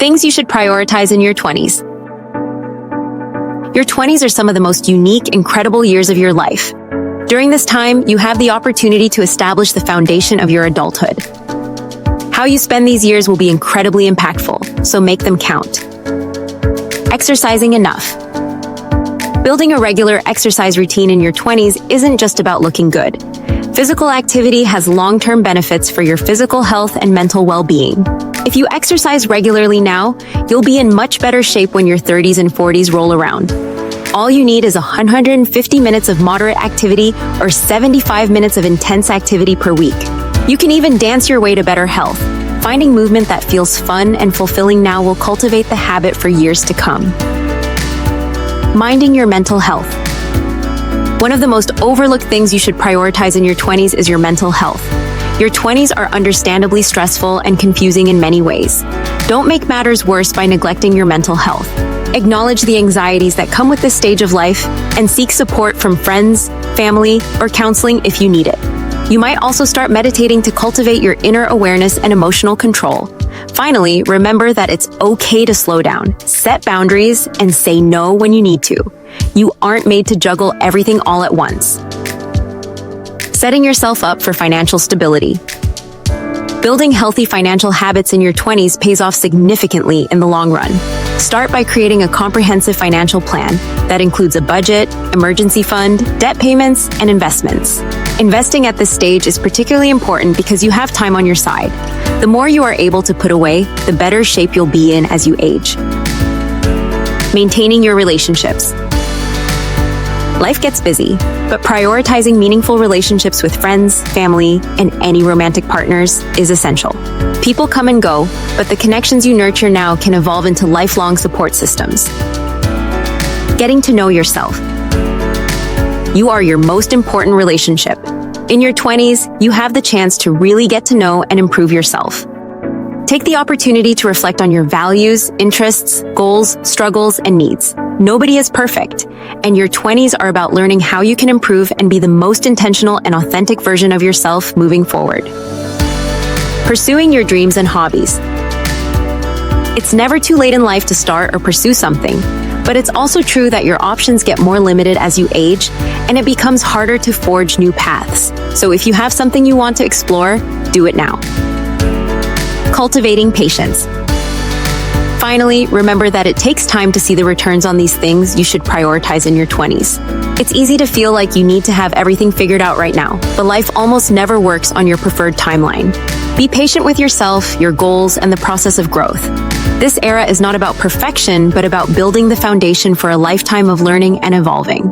Things you should prioritize in your 20s. Your 20s are some of the most unique, incredible years of your life. During this time, you have the opportunity to establish the foundation of your adulthood. How you spend these years will be incredibly impactful, so make them count. Exercising enough. Building a regular exercise routine in your 20s isn't just about looking good. Physical activity has long-term benefits for your physical health and mental well-being. If you exercise regularly now, you'll be in much better shape when your 30s and 40s roll around. All you need is 150 minutes of moderate activity or 75 minutes of intense activity per week. You can even dance your way to better health. Finding movement that feels fun and fulfilling now will cultivate the habit for years to come. Minding your mental health. One of the most overlooked things you should prioritize in your 20s is your mental health. Your 20s are understandably stressful and confusing in many ways. Don't make matters worse by neglecting your mental health. Acknowledge the anxieties that come with this stage of life and seek support from friends, family, or counseling if you need it. You might also start meditating to cultivate your inner awareness and emotional control. Finally, remember that it's okay to slow down, set boundaries, and say no when you need to. You aren't made to juggle everything all at once. Setting yourself up for financial stability. Building healthy financial habits in your 20s pays off significantly in the long run. Start by creating a comprehensive financial plan that includes a budget, emergency fund, debt payments, and investments. Investing at this stage is particularly important because you have time on your side. The more you are able to put away, the better shape you'll be in as you age. Maintaining your relationships. Life gets busy, but prioritizing meaningful relationships with friends, family, and any romantic partners is essential. People come and go, but the connections you nurture now can evolve into lifelong support systems. Getting to know yourself. You are your most important relationship. In your 20s, you have the chance to really get to know and improve yourself. Take the opportunity to reflect on your values, interests, goals, struggles, and needs. Nobody is perfect, and your 20s are about learning how you can improve and be the most intentional and authentic version of yourself moving forward. Pursuing your dreams and hobbies. It's never too late in life to start or pursue something, but it's also true that your options get more limited as you age, and it becomes harder to forge new paths. So if you have something you want to explore, do it now. Cultivating patience. Finally, remember that it takes time to see the returns on these things you should prioritize in your 20s. It's easy to feel like you need to have everything figured out right now, but life almost never works on your preferred timeline. Be patient with yourself, your goals, and the process of growth. This era is not about perfection, but about building the foundation for a lifetime of learning and evolving.